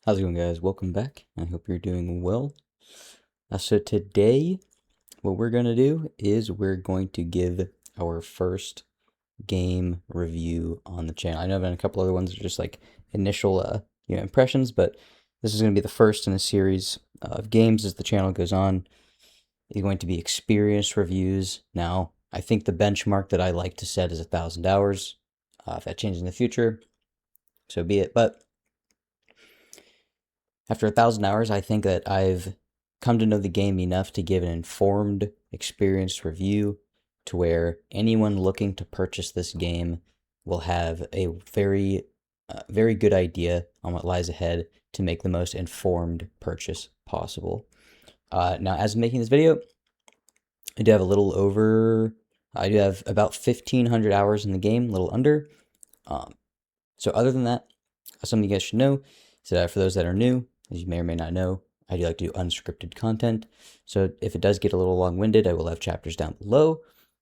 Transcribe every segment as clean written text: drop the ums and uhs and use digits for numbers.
How's it going, guys? Welcome back. I hope you're doing well. So today, what we're going to do is we're going to give our first game review on the channel. I know I've done a couple other ones that are just like initial impressions, but this is going to be the first in a series of games as the channel goes on. It's going to be experience reviews. Now, I think the benchmark that I like to set is 1,000 hours. If that changes in the future, so be it. But after 1,000 hours, I think that I've come to know the game enough to give an informed, experienced review to where anyone looking to purchase this game will have a very good idea on what lies ahead to make the most informed purchase possible. Now, as I'm making this video, I do have about 1,500 hours in the game, a little under. So other than that, something you guys should know is that for those that are new, as you may or may not know, I do like to do unscripted content. So if it does get a little long-winded, I will have chapters down below.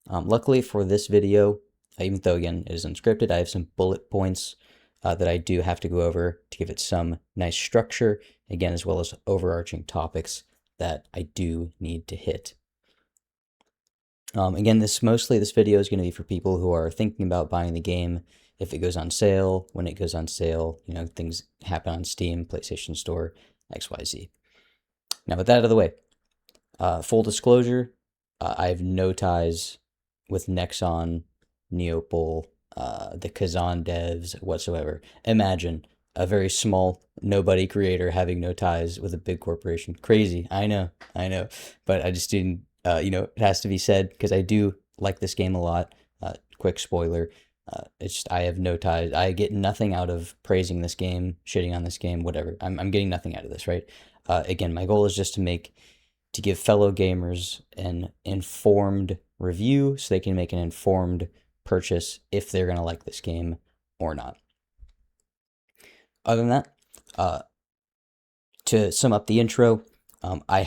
Luckily for this video, even though again it is unscripted, I have some bullet points that I do have to go over to give it some nice structure, again, as well as overarching topics that I do need to hit. Again, this video is going to be for people who are thinking about buying the game, if it goes on sale, when it goes on sale, things happen on Steam, PlayStation Store, XYZ. Now, with that out of the way, full disclosure, I have no ties with Nexon, Neopol, the Khazan devs whatsoever. Imagine a very small nobody creator having no ties with a big corporation. Crazy, I know, but I just didn't, it has to be said because I do like this game a lot. Quick spoiler. It's just I have no ties. I get nothing out of praising this game, shitting on this game, whatever. I'm getting nothing out of this, right? Again, my goal is just to give fellow gamers an informed review so they can make an informed purchase if they're gonna like this game or not. Other than that, to sum up the intro, I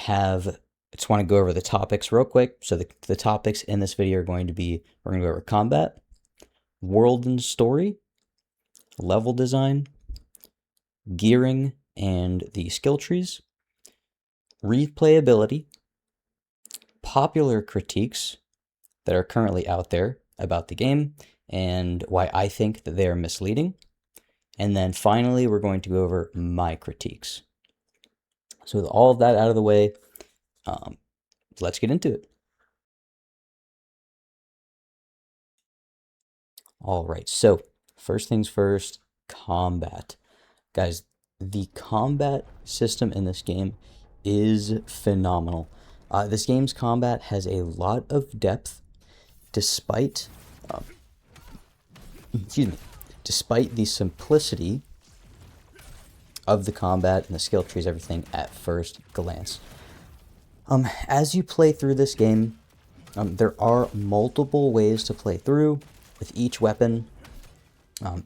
just want to go over the topics real quick. So the topics in this video are going to be, we're going to go over combat, world and story, level design, gearing and the skill trees, replayability, popular critiques that are currently out there about the game and why I think that they are misleading. And then finally, we're going to go over my critiques. So with all of that out of the way, let's get into it. All right, so first things first, combat. Guys, the combat system in this game is phenomenal. This game's combat has a lot of depth, despite the simplicity of the combat and the skill trees, everything at first glance. As you play through this game, there are multiple ways to play through with each weapon.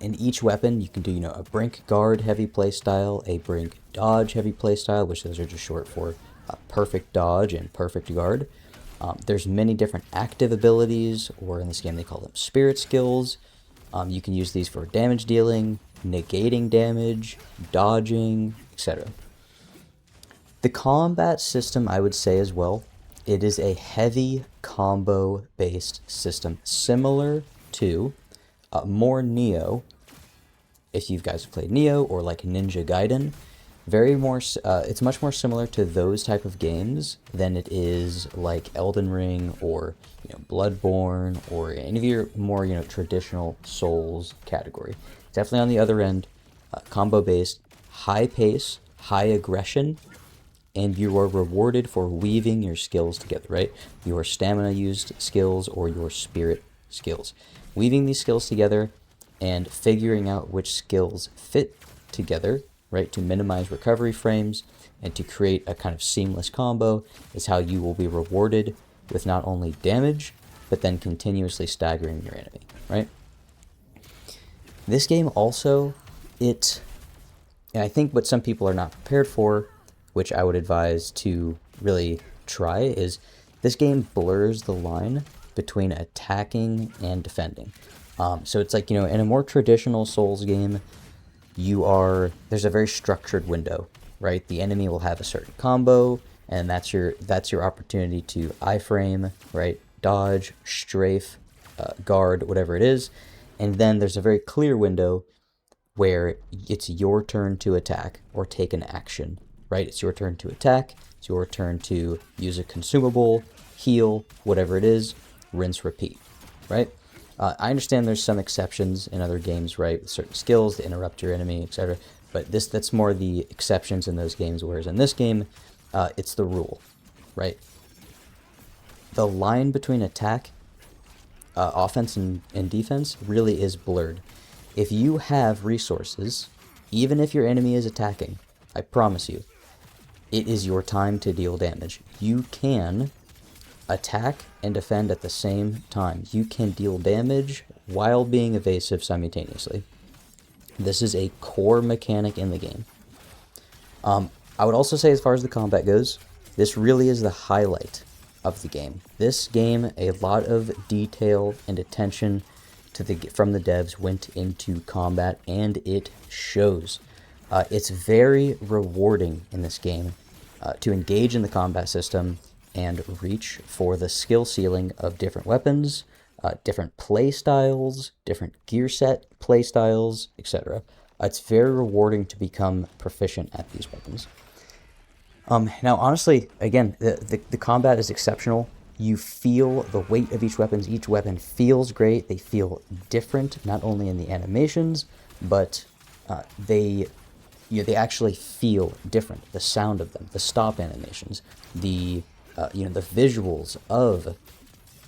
In each weapon, you can do, a brink guard heavy playstyle, a brink dodge heavy playstyle, which those are just short for perfect dodge and perfect guard. There's many different active abilities, or in this game they call them spirit skills. You can use these for damage dealing, negating damage, dodging, etc. The combat system, I would say as well, it is a heavy combo-based system, similar to more Neo, if you guys have played Neo, or like Ninja Gaiden. It's much more similar to those type of games than it is like Elden Ring or Bloodborne or any of your more traditional Souls category. Definitely on the other end, combo-based, high pace, high aggression, and you are rewarded for weaving your skills together, right? Your stamina-used skills or your spirit skills. Weaving these skills together and figuring out which skills fit together, right, to minimize recovery frames and to create a kind of seamless combo is how you will be rewarded with not only damage, but then continuously staggering your enemy, right? This game also, and I think what some people are not prepared for, which I would advise to really try, is this game blurs the line between attacking and defending. So it's like, in a more traditional Souls game, there's a very structured window, right? The enemy will have a certain combo, and that's your opportunity to iframe, right? Dodge, strafe, guard, whatever it is. And then there's a very clear window where it's your turn to attack or take an action, right? It's your turn to attack, it's your turn to use a consumable, heal, whatever it is, rinse, repeat, right? I understand there's some exceptions in other games, right, with certain skills to interrupt your enemy, etc. But that's more the exceptions in those games, whereas in this game, it's the rule, right? The line between attack, offense, and defense really is blurred. If you have resources, even if your enemy is attacking, I promise you, it is your time to deal damage. You can attack and defend at the same time. You can deal damage while being evasive simultaneously. This is a core mechanic in the game. I would also say, as far as the combat goes, this really is the highlight of the game. This game, a lot of detail and attention from the devs went into combat, and it shows. It's very rewarding in this game to engage in the combat system and reach for the skill ceiling of different weapons, different play styles, different gear set play styles, etc. It's very rewarding to become proficient at these weapons. Now, honestly, again, the combat is exceptional. You feel the weight of each weapon. Each weapon feels great. They feel different, not only in the animations, but they actually feel different. The sound of them, the stop animations, the visuals of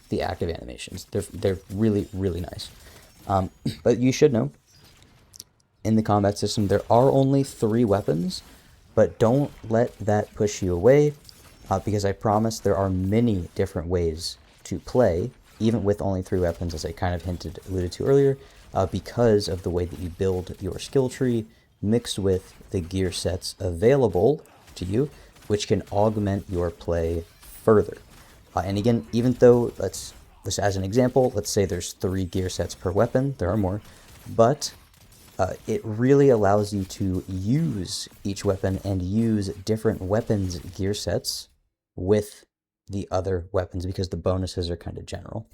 the active animations. They're really, really nice. But you should know, in the combat system, there are only 3 weapons, but don't let that push you away, because I promise there are many different ways to play, even with only 3 weapons, as I kind of alluded to earlier, because of the way that you build your skill tree, mixed with the gear sets available to you, which can augment your play further. And again, even though, let's as an example, let's say there's 3 gear sets per weapon, there are more, but it really allows you to use each weapon and use different weapons gear sets with the other weapons, because the bonuses are kind of general.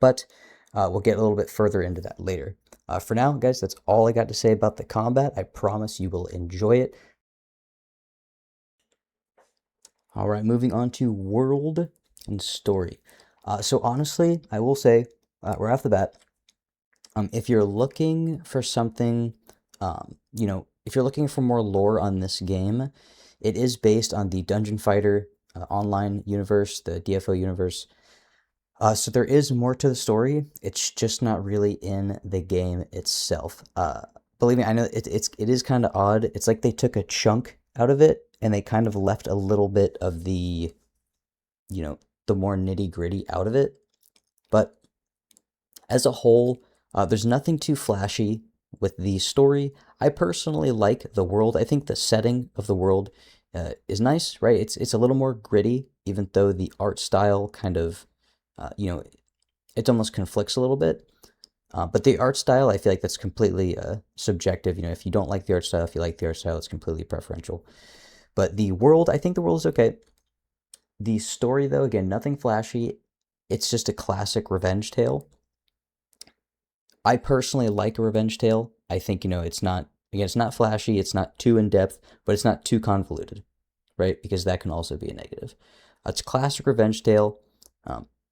But we'll get a little bit further into that later. For now, guys, that's all I got to say about the combat. I promise you will enjoy it. All right, moving on to world and story. So honestly, I will say, right off the bat, if you're looking for something, if you're looking for more lore on this game, it is based on the Dungeon Fighter online universe, the DFO universe. So there is more to the story. It's just not really in the game itself. Believe me, I know it is kind of odd. It's like they took a chunk out of it and they kind of left a little bit of the more nitty-gritty out of it. But as a whole, there's nothing too flashy with the story. I personally like the world. I think the setting of the world is nice, right? It's a little more gritty, even though the art style kind of, it almost conflicts a little bit. But the art style, I feel like that's completely subjective. If you don't like the art style, if you like the art style, it's completely preferential. But the world, I think the world is okay. The story, though, again, nothing flashy. It's just a classic revenge tale. I personally like a revenge tale. I think, it's not flashy, it's not too in-depth, but it's not too convoluted, right? Because that can also be a negative. It's a classic revenge tale.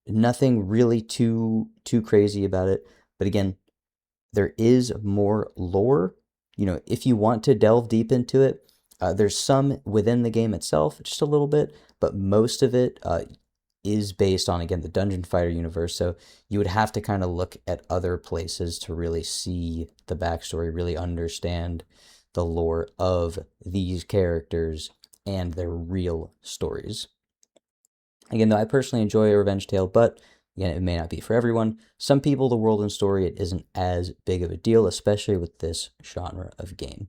Nothing really too crazy about it. But again, there is more lore. If you want to delve deep into it, there's some within the game itself, just a little bit, but most of it is based on, again, the Dungeon Fighter universe. So you would have to kind of look at other places to really see the backstory, really understand the lore of these characters and their real stories. Again, though, I personally enjoy a revenge tale, but again, it may not be for everyone. Some people, the world and story, it isn't as big of a deal, especially with this genre of game.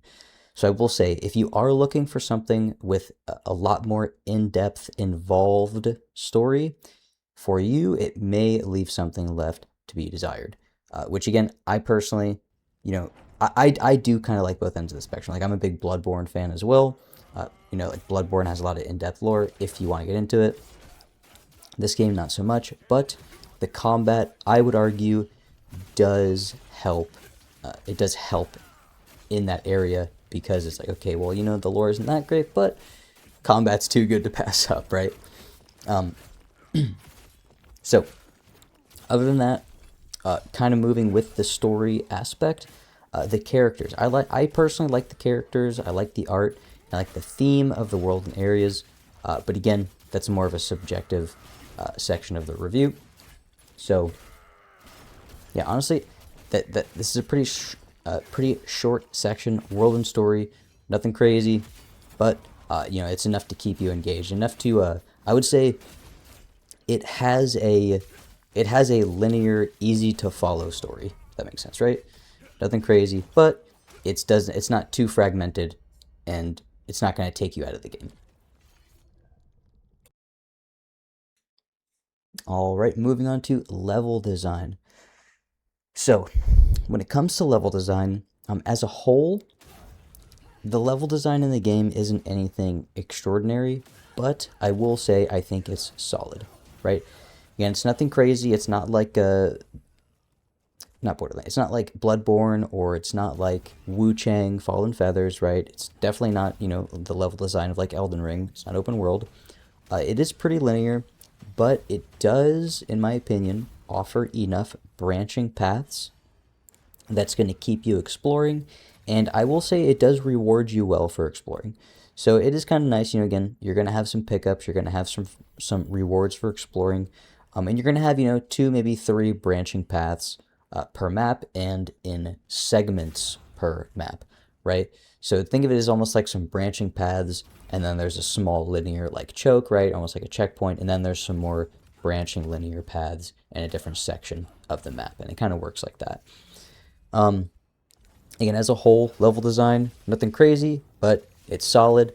So I will say, if you are looking for something with a lot more in-depth, involved story, for you, it may leave something left to be desired. Which again, I personally, I do kind of like both ends of the spectrum. Like I'm a big Bloodborne fan as well. Like Bloodborne has a lot of in-depth lore if you want to get into it. This game, not so much, but the combat, I would argue, does help. It does help in that area because it's like, okay, well, the lore isn't that great, but combat's too good to pass up, right? So, other than that, kind of moving with the story aspect, the characters. I personally like the characters. I like the art. I like the theme of the world and areas. But again, that's more of a subjective section of the review. So, yeah, honestly, that this is a pretty short section. World and story, nothing crazy, but it's enough to keep you engaged. Enough to, I would say, it has a linear, easy to follow story. If that makes sense, right? Nothing crazy, but it's not too fragmented, and it's not going to take you out of the game. All right, moving on to level design. So, when it comes to level design, as a whole, the level design in the game isn't anything extraordinary, but I will say I think it's solid, right? Again, it's nothing crazy. It's not like not Borderlands. It's not like Bloodborne, or it's not like Wu Chang Fallen Feathers, right? It's definitely not, the level design of like Elden Ring. It's not open world. It is pretty linear, but it does, in my opinion, offer enough branching paths that's going to keep you exploring. And I will say it does reward you well for exploring. So it is kind of nice, again, you're going to have some pickups, you're going to have some rewards for exploring. And you're going to have, 2, maybe 3 branching paths per map and in segments per map, right? So think of it as almost like some branching paths, and then there's a small linear like choke, right? Almost like a checkpoint, and then there's some more branching linear paths in a different section of the map, and it kind of works like that. Again, as a whole, level design, nothing crazy, but it's solid.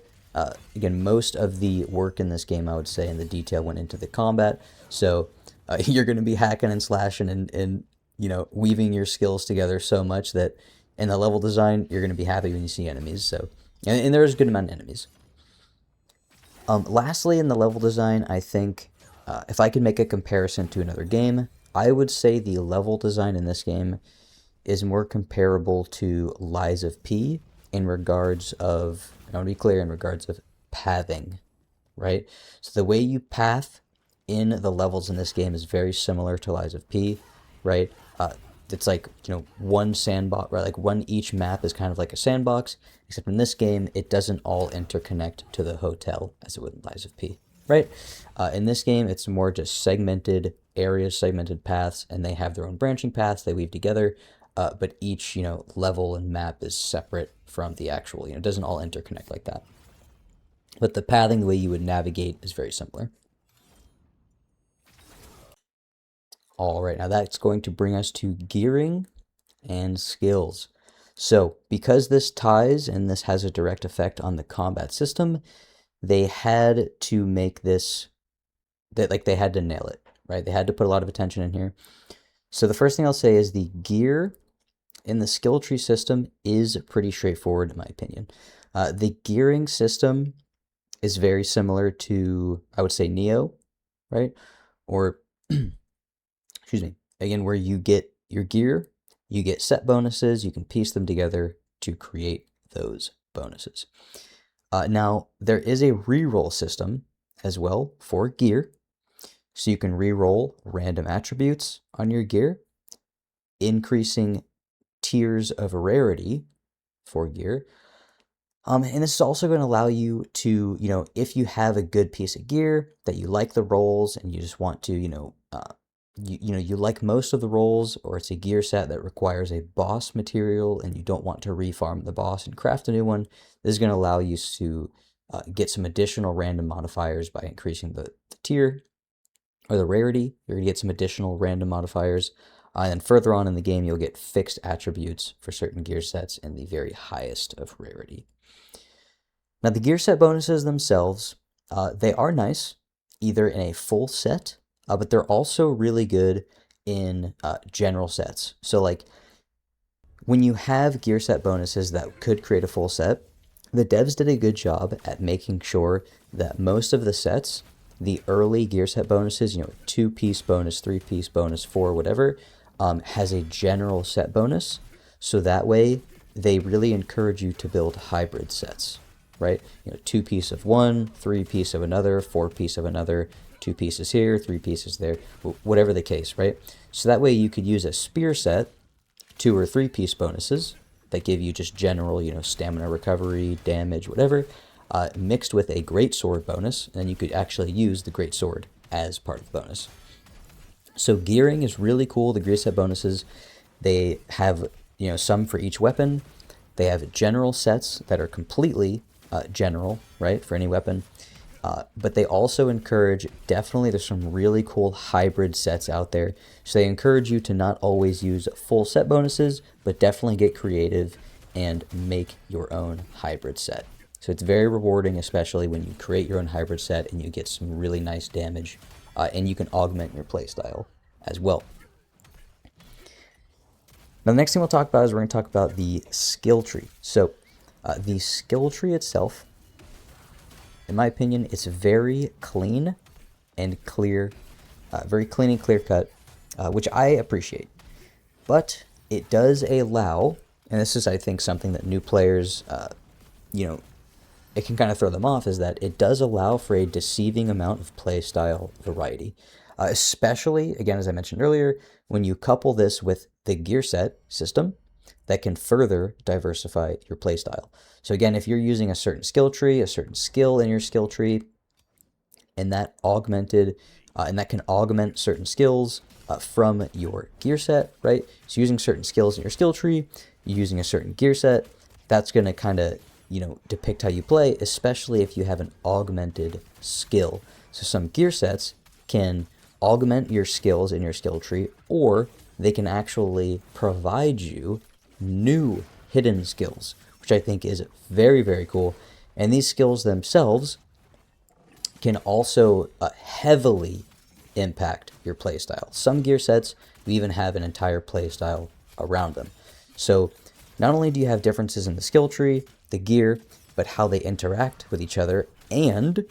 Again, most of the work in this game, I would say, and the detail went into the combat. So you're going to be hacking and slashing and weaving your skills together so much that in the level design, you're going to be happy when you see enemies. So, and there's a good amount of enemies. Lastly, in the level design, I think if I could make a comparison to another game, I would say the level design in this game is more comparable to Lies of P in regards of, I want to be clear, in regards of pathing, right? So the way you path in the levels in this game is very similar to Lies of P, right? It's like, one sandbox, right? Like each map is kind of like a sandbox, except in this game, it doesn't all interconnect to the hotel as it would in Lies of P, right? In this game, it's more just segmented areas, segmented paths, and they have their own branching paths they weave together. But each, level and map is separate from the actual, it doesn't all interconnect like that. But the pathing, the way you would navigate, is very similar. All right, now that's going to bring us to gearing and skills. So, because this ties and this has a direct effect on the combat system, they had to make this, that they had to nail it, right? They had to put a lot of attention in here. So the first thing I'll say is the gear in the skill tree system is pretty straightforward, in my opinion. The gearing system is very similar to, I would say, Neo, right? Or, excuse me, again, where you get your gear, you get set bonuses, you can piece them together to create those bonuses. Now, there is a reroll system as well for gear. So you can reroll random attributes on your gear, increasing tiers of rarity for gear. And this is also going to allow you to, if you have a good piece of gear that you like the rolls and you just want to, you like most of the rolls, or it's a gear set that requires a boss material and you don't want to refarm the boss and craft a new one, this is going to allow you to get some additional random modifiers by increasing the tier or the rarity. You're going to get some additional random modifiers. And then further on in the game, you'll get fixed attributes for certain gear sets in the very highest of rarity. Now, the gear set bonuses themselves, they are nice, either in a full set, but they're also really good in general sets. So, like, when you have gear set bonuses that could create a full set, the devs did a good job at making sure that most of the sets, the early gear set bonuses, 2-piece bonus, 3-piece bonus, 4, whatever, has a general set bonus. So that way, they really encourage you to build hybrid sets, right? 2-piece of one, 3-piece of another, 4-piece of another, 2 pieces here, 3 pieces there, whatever the case, right? So that way you could use a spear set, 2 or 3-piece bonuses that give you just general, stamina recovery, damage, whatever, mixed with a great sword bonus, and then you could actually use the great sword as part of the bonus. So gearing is really cool. The gear set bonuses, they have, some for each weapon. They have general sets that are completely general, right, for any weapon. But they also encourage, definitely there's some really cool hybrid sets out there. So they encourage you to not always use full set bonuses, but definitely get creative and make your own hybrid set. So it's very rewarding, especially when you create your own hybrid set and you get some really nice damage, and you can augment your playstyle as well. Now, the next thing we'll talk about is we're going to talk about the skill tree. So the skill tree itself, in my opinion, it's very clean and clear, very clean and clear cut, which I appreciate. But it does allow, and this is, I think, something that new players, it can kind of throw them off, is that it does allow for a deceiving amount of playstyle variety. Especially, again, as I mentioned earlier, when you couple this with the gear set system, that can further diversify your playstyle. So again, if you're using a certain skill tree, a certain skill in your skill tree, and that can augment certain skills from your gear set, right? So using certain skills in your skill tree, using a certain gear set, that's going to kind of, depict how you play, especially if you have an augmented skill. So some gear sets can augment your skills in your skill tree, or they can actually provide you new hidden skills, which I think is very, very cool. And these skills themselves can also heavily impact your playstyle. Some gear sets, we even have an entire playstyle around them. So not only do you have differences in the skill tree, the gear, but how they interact with each other, and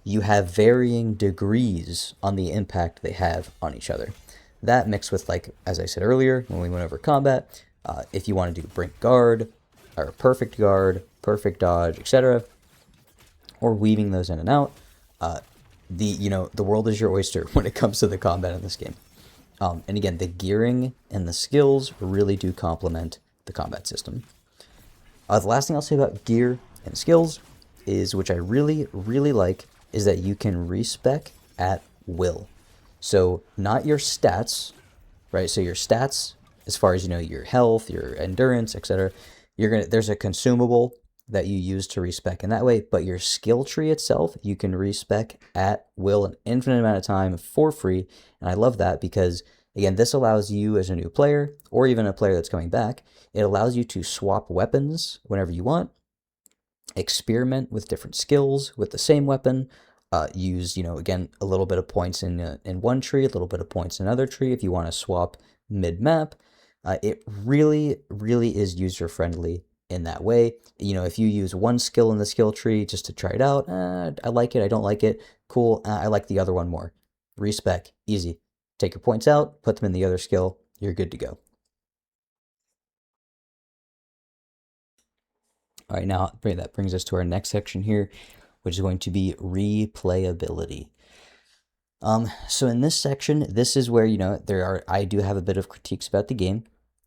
you have varying degrees on the impact they have on each other. That mixed with, like, as I said earlier, when we went over combat, if you want to do brink guard, or perfect guard, perfect dodge, etc., or weaving those in and out, the world is your oyster when it comes to the combat in this game. And again, the gearing and the skills really do complement the combat system. The last thing I'll say about gear and skills is, which I really, really like, is that you can respec at will. So not your stats, right? So your stats, as far as your health, your endurance, etc., there's a consumable that you use to respec in that way, but your skill tree itself, you can respec at will an infinite amount of time for free. And I love that because, again, this allows you as a new player, or even a player that's coming back, it allows you to swap weapons whenever you want, experiment with different skills with the same weapon, use, again, a little bit of points in one tree, a little bit of points in another tree if you want to swap mid-map. It really, really is user-friendly in that way. If you use one skill in the skill tree just to try it out, I like it, I don't like it, cool, I like the other one more. Respec, easy. Take your points out, put them in the other skill, you're good to go. All right, now that brings us to our next section here, which is going to be replayability. So in this section, this is where, I do have a bit of critiques about the game,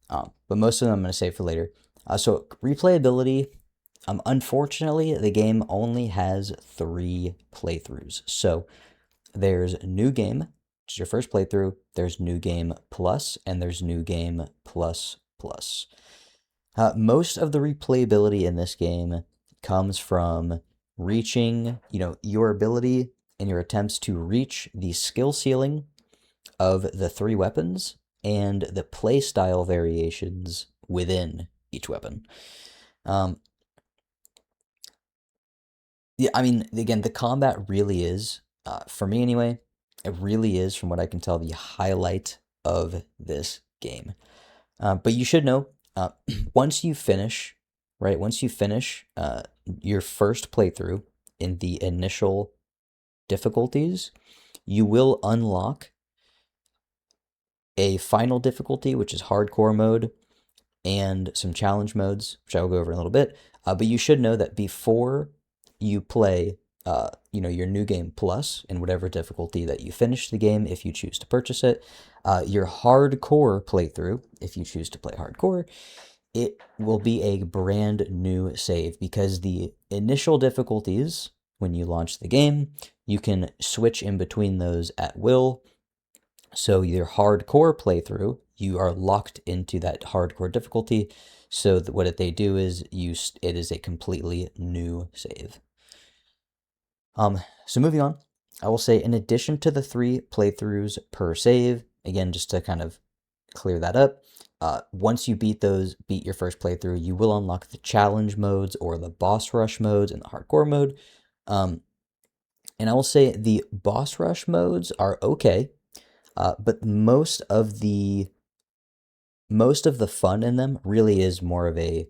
but most of them I'm going to save for later. So replayability, unfortunately, the game only has 3 playthroughs. So there's New Game, which is your first playthrough, there's New Game Plus, and there's New Game Plus Plus. Most of the replayability in this game comes from reaching, your ability and your attempts to reach the skill ceiling of the 3 weapons and the playstyle variations within each weapon. Yeah, I mean, again, the combat really is, for me anyway, it really is, from what I can tell, the highlight of this game. But you should know, Once you finish, right, once you finish your first playthrough in the initial difficulties, you will unlock a final difficulty, which is hardcore mode, and some challenge modes, which I will go over in a little bit. But you should know that before you play, your new game plus in whatever difficulty that you finish the game, if you choose to purchase it, your hardcore playthrough, if you choose to play hardcore, it will be a brand new save because the initial difficulties when you launch the game, you can switch in between those at will. So your hardcore playthrough, you are locked into that hardcore difficulty. So what they do is it is a completely new save. So moving on, I will say in addition to the 3 playthroughs per save, again, just to kind of clear that up, once you beat your first playthrough, you will unlock the challenge modes or the boss rush modes in the hardcore mode. And I will say the boss rush modes are okay, but most of the fun in them really is more of a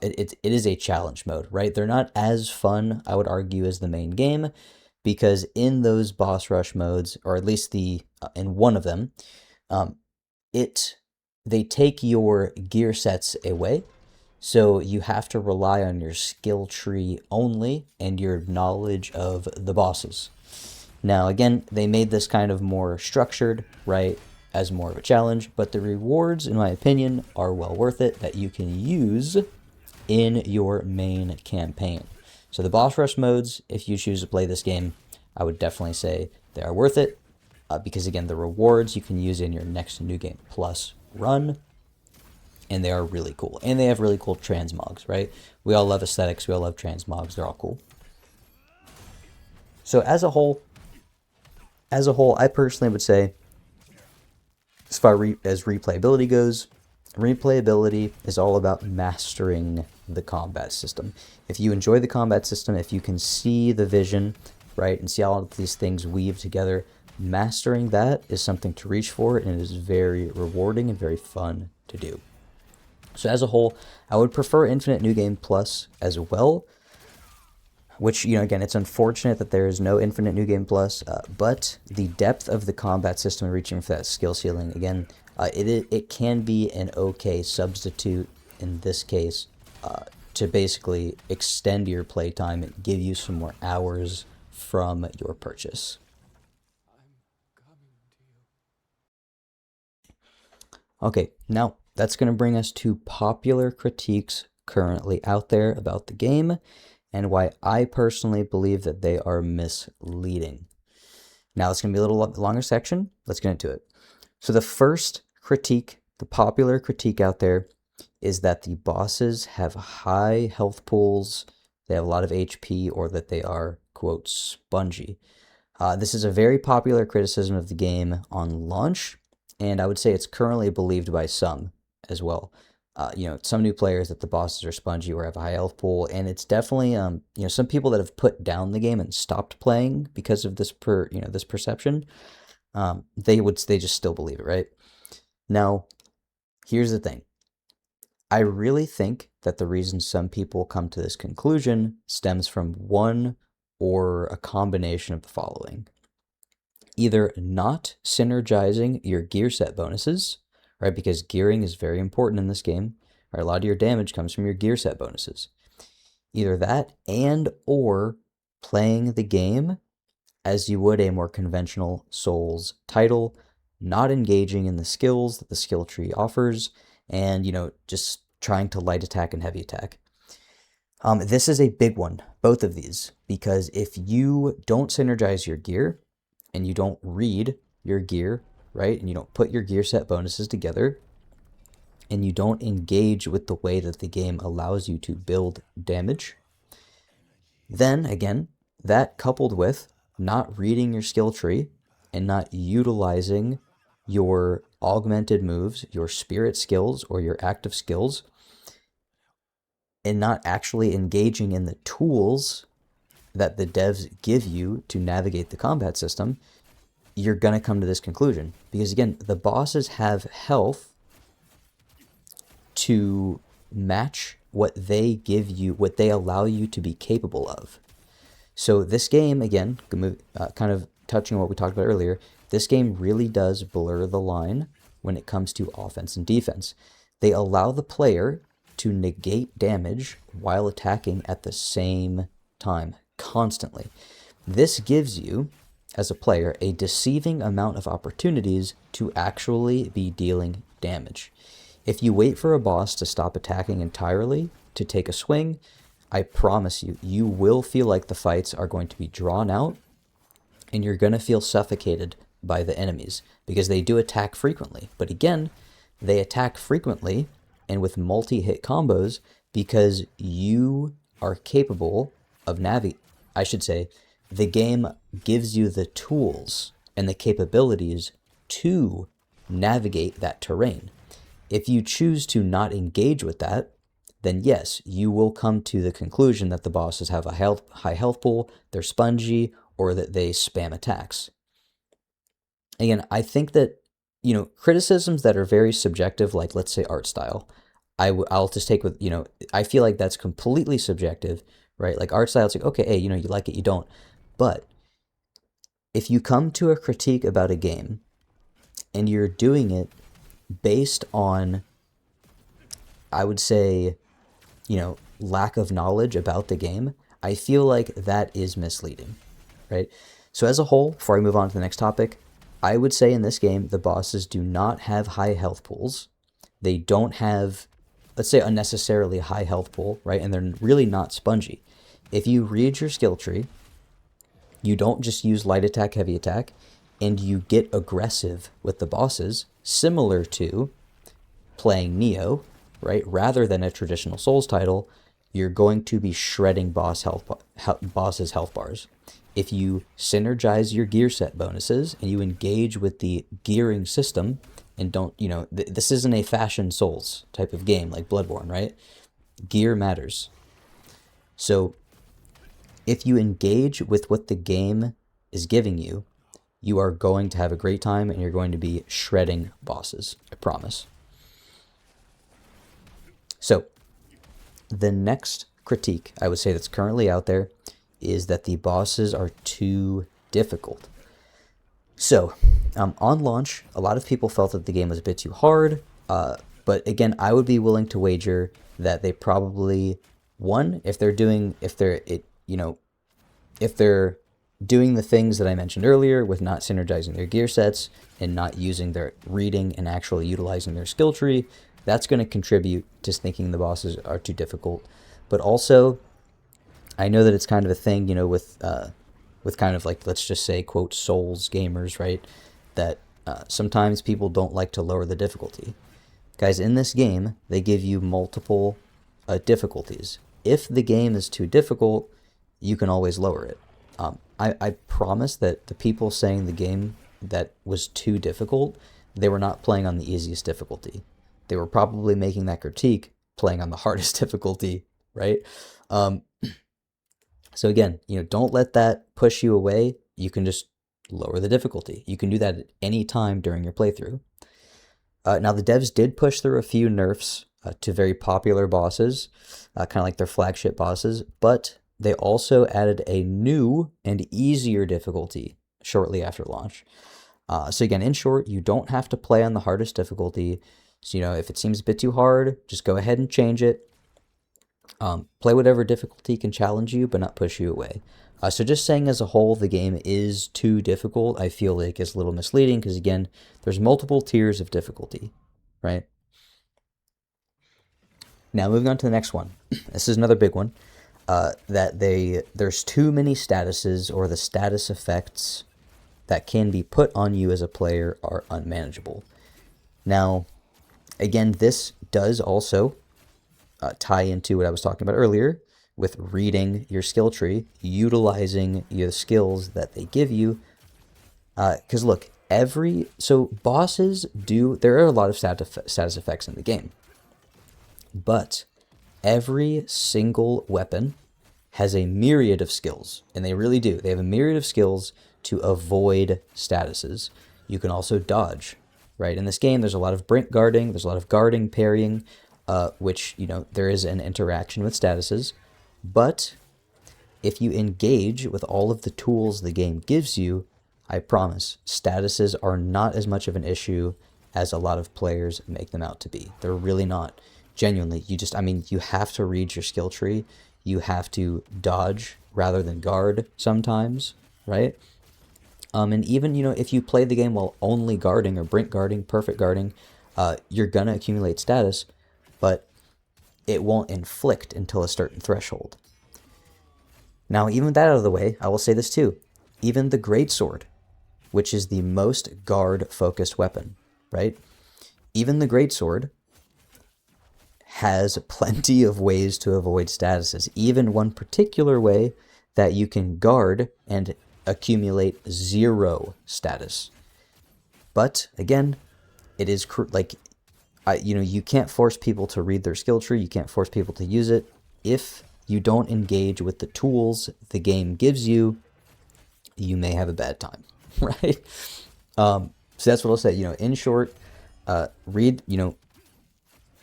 it is a challenge mode, right? They're not as fun, I would argue, as the main game, because in those boss rush modes, or at least in one of them, they take your gear sets away, so you have to rely on your skill tree only and your knowledge of the bosses. Now, again, they made this kind of more structured, right, as more of a challenge, but the rewards, in my opinion, are well worth it that you can use in your main campaign. So the boss rush modes, if you choose to play this game, I would definitely say they are worth it, because again, the rewards you can use in your next New Game Plus run, and they are really cool. And they have really cool transmogs, right? We all love aesthetics, we all love transmogs, they're all cool. So as a whole, I personally would say, as far as replayability goes, replayability is all about mastering the combat system. If you enjoy the combat system, if you can see the vision, right, and see all of these things weave together, mastering that is something to reach for, and it is very rewarding and very fun to do. So as a whole, I would prefer Infinite New Game Plus as well, which, again, it's unfortunate that there is no Infinite New Game Plus, but the depth of the combat system reaching for that skill ceiling, again, it can be an okay substitute in this case to basically extend your playtime and give you some more hours from your purchase. Okay, now that's going to bring us to popular critiques currently out there about the game, and why I personally believe that they are misleading. Now, it's going to be a little longer section. Let's get into it. So the first critique, the popular critique out there, is that the bosses have high health pools, they have a lot of HP, or that they are, quote, spongy. This is a very popular criticism of the game on launch, and I would say it's currently believed by some as well. Some new players that the bosses are spongy or have a high health pool, and it's definitely, some people that have put down the game and stopped playing because of this this perception. They just still believe it, right? Now, here's the thing. I really think that the reason some people come to this conclusion stems from one or a combination of the following. Either not synergizing your gear set bonuses, right? Because gearing is very important in this game. Right? A lot of your damage comes from your gear set bonuses. Either that and or playing the game as you would a more conventional Souls title, not engaging in the skills that the skill tree offers, and, just trying to light attack and heavy attack. This is a big one, both of these, because if you don't synergize your gear, and you don't read your gear, right, and you don't put your gear set bonuses together, and you don't engage with the way that the game allows you to build damage, then, again, that coupled with not reading your skill tree and not utilizing your augmented moves, your spirit skills, or your active skills, and not actually engaging in the tools that the devs give you to navigate the combat system, you're going to come to this conclusion. Because again, the bosses have health to match what they give you, what they allow you to be capable of. So this game, again, kind of touching on what we talked about earlier, this game really does blur the line when it comes to offense and defense. They allow the player to negate damage while attacking at the same time, constantly. This gives you, as a player, a deceiving amount of opportunities to actually be dealing damage. If you wait for a boss to stop attacking entirely to take a swing, I promise you, you will feel like the fights are going to be drawn out and you're going to feel suffocated by the enemies because they do attack frequently. But again, they attack frequently and with multi-hit combos because you are capable of I should say, the game gives you the tools and the capabilities to navigate that terrain. If you choose to not engage with that, then yes, you will come to the conclusion that the bosses have a high health pool, they're spongy, or that they spam attacks. Again, I think that, criticisms that are very subjective, like let's say art style, I'll just take with, I feel like that's completely subjective, right? Like art style, it's like, okay, hey, you like it, you don't. But if you come to a critique about a game and you're doing it based on, I would say, lack of knowledge about the game, I feel like that is misleading, right? So as a whole, before I move on to the next topic, I would say in this game, the bosses do not have high health pools. They don't have, let's say, unnecessarily high health pool, right? And they're really not spongy. If you read your skill tree, you don't just use light attack, heavy attack, and you get aggressive with the bosses, similar to playing Neo, right? Rather than a traditional Souls title, you're going to be shredding bosses' health bars. If you synergize your gear set bonuses and you engage with the gearing system and don't, this isn't a fashion Souls type of game like Bloodborne, right? Gear matters. So if you engage with what the game is giving you, you are going to have a great time and you're going to be shredding bosses, I promise. So the next critique I would say that's currently out there is that the bosses are too difficult. So on launch, a lot of people felt that the game was a bit too hard, but again, I would be willing to wager that they probably, if they're doing the things that I mentioned earlier with not synergizing their gear sets and not using their reading and actually utilizing their skill tree, that's going to contribute to thinking the bosses are too difficult. But also, I know that it's kind of a thing, with kind of like, let's just say, quote, Souls gamers, right? That sometimes people don't like to lower the difficulty. Guys, in this game, they give you multiple difficulties. If the game is too difficult, you can always lower it. I promise that the people saying the game that was too difficult, they were not playing on the easiest difficulty. They were probably making that critique playing on the hardest difficulty, right? So again, don't let that push you away. You can just lower the difficulty. You can do that at any time during your playthrough. Now, the devs did push through a few nerfs to very popular bosses, kind of like their flagship bosses, but they also added a new and easier difficulty shortly after launch. So again, in short, you don't have to play on the hardest difficulty. So, if it seems a bit too hard, just go ahead and change it. Play whatever difficulty can challenge you, but not push you away. So just saying as a whole, the game is too difficult, I feel like is a little misleading because, again, there's multiple tiers of difficulty, right? Now, moving on to the next one. This is another big one. There's too many statuses, or the status effects that can be put on you as a player are unmanageable. Now, again, this does also tie into what I was talking about earlier with reading your skill tree, utilizing your skills that they give you. Because look, bosses there are a lot of status effects in the game, but every single weapon has a myriad of skills, and they really do. They have a myriad of skills to avoid statuses. You can also dodge, right? In this game, there's a lot of brink guarding, there's a lot of guarding, parrying. which, there is an interaction with statuses, but if you engage with all of the tools the game gives you, I promise, statuses are not as much of an issue as a lot of players make them out to be. They're really not. Genuinely, you have to read your skill tree. You have to dodge rather than guard sometimes, right? And even, if you play the game while only guarding or brink guarding, perfect guarding, you're gonna accumulate status, but it won't inflict until a certain threshold. Now, even with that out of the way, I will say this too. Even the greatsword, which is the most guard-focused weapon, right? Even the greatsword has plenty of ways to avoid statuses. Even one particular way that you can guard and accumulate 0 status. But again, it is you can't force people to read their skill tree. You can't force people to use it. If you don't engage with the tools the game gives you, you may have a bad time, right? So that's what I'll say. In short, read.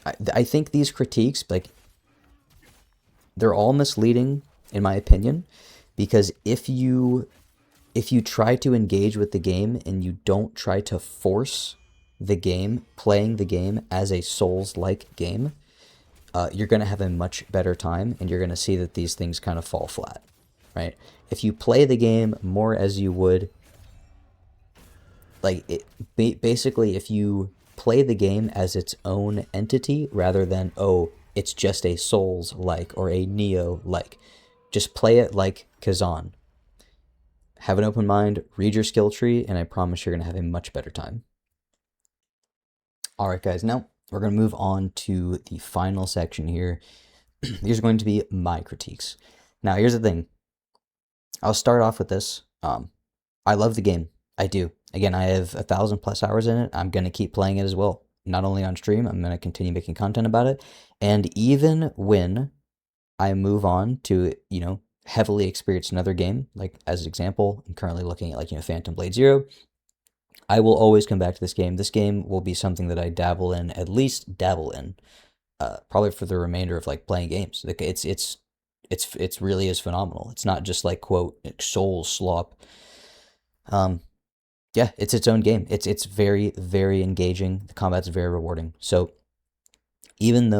I think these critiques, they're all misleading in my opinion, because if you try to engage with the game and you don't try to force the game, playing the game as a Souls-like game, you're going to have a much better time, and you're going to see that these things kind of fall flat, right? If you play the game more as you would, basically, if you play the game as its own entity rather than, oh, it's just a Souls-like or a Neo-like, just play it like Khazan. Have an open mind, read your skill tree, and I promise you're going to have a much better time. All right, guys, now we're going to move on to the final section here. These are going to be my critiques. Now, here's the thing. I'll start off with this. I love the game. I do. Again, I have 1,000+ hours in it. I'm going to keep playing it as well. Not only on stream, I'm going to continue making content about it. And even when I move on to, heavily experience another game, like as an example, I'm currently looking at Phantom Blade Zero. I will always come back to this game. This game will be something that I at least dabble in, probably for the remainder of playing games. It's really is phenomenal. It's not just quote soul slop. Yeah, it's its own game. It's very, very engaging. The combat's very rewarding. So even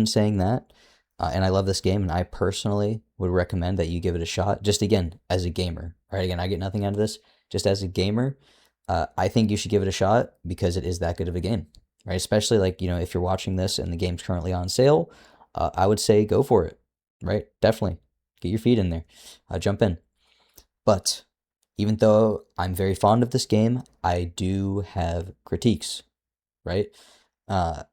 saying that, and I love this game, and I personally would recommend that you give it a shot. Just again, as a gamer, right? Again, I get nothing out of this. Just as a gamer, I think you should give it a shot because it is that good of a game, right? Especially if you're watching this and the game's currently on sale, I would say go for it, right? Definitely get your feet in there, jump in. But even though I'm very fond of this game, I do have critiques, right? I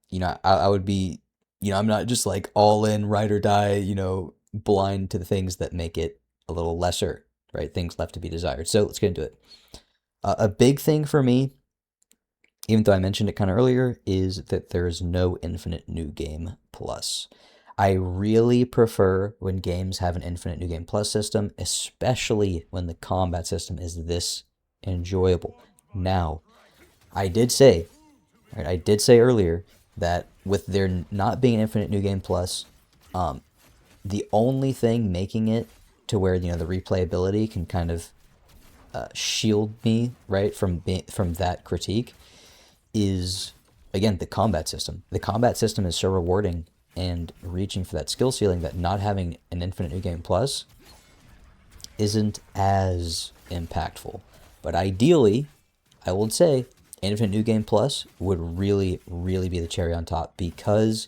would be, I'm not just all in, ride or die, blind to the things that make it a little lesser, right? Things left to be desired. So let's get into it. A big thing for me, even though I mentioned it kind of earlier, is that there's no infinite new game plus. I really prefer when games have an infinite new game plus system, especially when the combat system is this enjoyable. Now, I did say earlier that with there not being an infinite new game plus, the only thing making it to where the replayability can kind of shield me right from that critique is, again, the combat system. The combat system is so rewarding and reaching for that skill ceiling that not having an infinite new game plus isn't as impactful. But ideally, I would say infinite new game plus would really, really be the cherry on top, because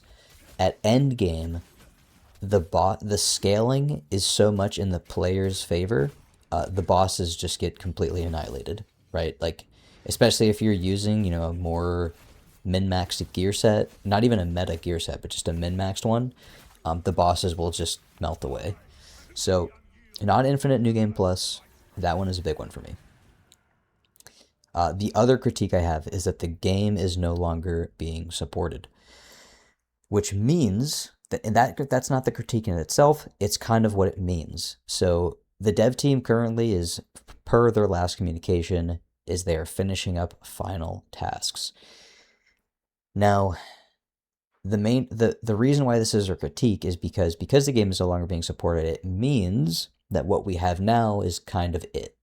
at end game, the scaling is so much in the player's favor. The bosses just get completely annihilated, right? Especially if you're using, a more min-maxed gear set, not even a meta gear set, but just a min-maxed one, the bosses will just melt away. So, not infinite new game plus, that one is a big one for me. The other critique I have is that the game is no longer being supported, which means that's not the critique in itself, it's kind of what it means. So the dev team currently is, per their last communication, is they are finishing up final tasks. Now, the reason why this is a critique is because the game is no longer being supported, it means that what we have now is kind of it,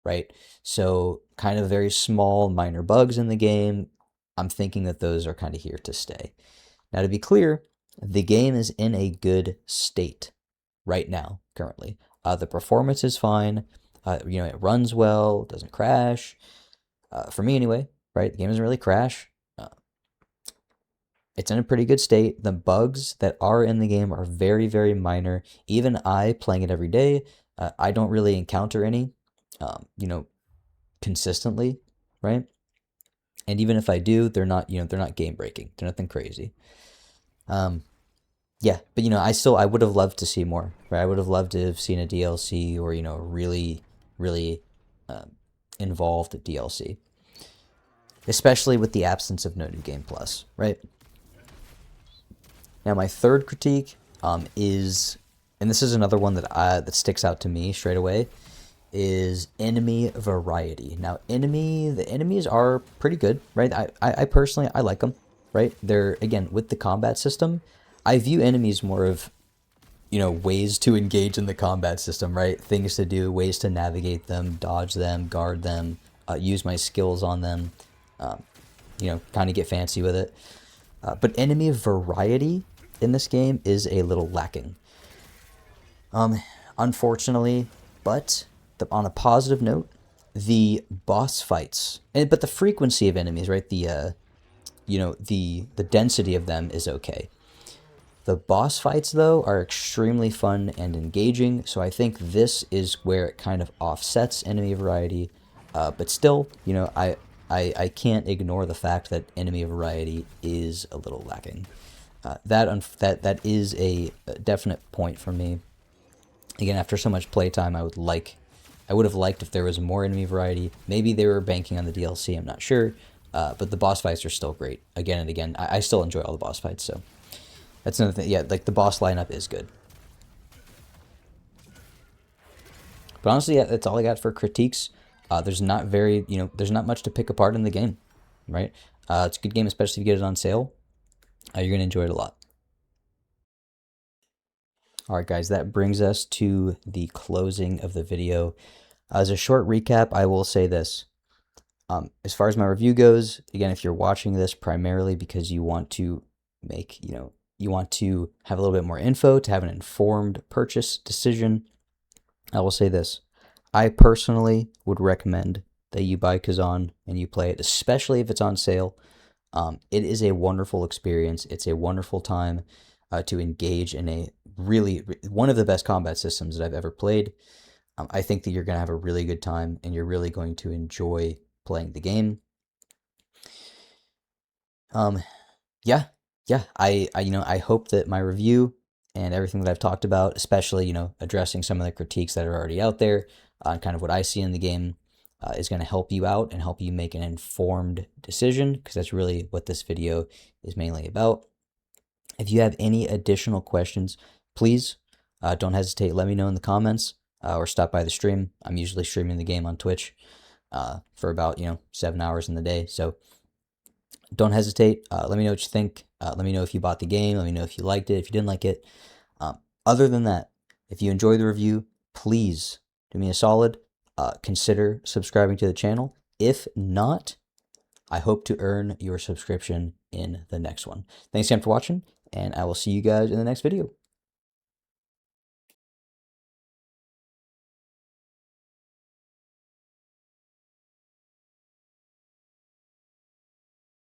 right? So kind of very small minor bugs in the game. I'm thinking that those are kind of here to stay. Now, to be clear, the game is in a good state right now, currently. The performance is fine. It runs well, doesn't crash. For me, anyway, right? The game doesn't really crash. It's in a pretty good state. The bugs that are in the game are very, very minor. Even I, playing it every day, I don't really encounter any, consistently, right? And even if I do, they're not game breaking. They're nothing crazy. Yeah, but I would have loved to see more, right? I would have loved to have seen a DLC or really, really involved DLC, especially with the absence of No New Game Plus, right? Now, my third critique is, and this is another one that sticks out to me straight away, is enemy variety. Now, the enemies are pretty good, right? I personally, I like them, right? They're, again, with the combat system, I view enemies more of, ways to engage in the combat system, right? Things to do, ways to navigate them, dodge them, guard them, use my skills on them, kind of get fancy with it. But enemy variety in this game is a little lacking. Unfortunately, but on a positive note, the boss fights, but the frequency of enemies, right? The density of them is okay. The boss fights, though, are extremely fun and engaging, so I think this is where it kind of offsets enemy variety. But still, I can't ignore the fact that enemy variety is a little lacking. That is a definite point for me. Again, after so much playtime, I would have liked if there was more enemy variety. Maybe they were banking on the DLC, I'm not sure. But the boss fights are still great. Again and again, I still enjoy all the boss fights, so that's another thing. Yeah, like the boss lineup is good. But honestly, yeah, that's all I got for critiques. There's not much to pick apart in the game, right? It's a good game, especially if you get it on sale. You're going to enjoy it a lot. All right, guys, that brings us to the closing of the video. As a short recap, I will say this. As far as my review goes, again, if you're watching this primarily because you want to you want to have a little bit more info to have an informed purchase decision, I will say this. I personally would recommend that you buy Khazan and you play it, especially if it's on sale. It is a wonderful experience. It's a wonderful time to engage in a really one of the best combat systems that I've ever played. I think that you're going to have a really good time and you're really going to enjoy playing the game. Yeah, I hope that my review and everything that I've talked about, especially, addressing some of the critiques that are already out there, kind of what I see in the game, is going to help you out and help you make an informed decision, because that's really what this video is mainly about. If you have any additional questions, please don't hesitate. Let me know in the comments or stop by the stream. I'm usually streaming the game on Twitch for about 7 hours in the day, so don't hesitate. Let me know what you think. Let me know if you bought the game. Let me know if you liked it, if you didn't like it. Other than that, if you enjoyed the review, please do me a solid. Consider subscribing to the channel. If not, I hope to earn your subscription in the next one. Thanks again for watching, and I will see you guys in the next video.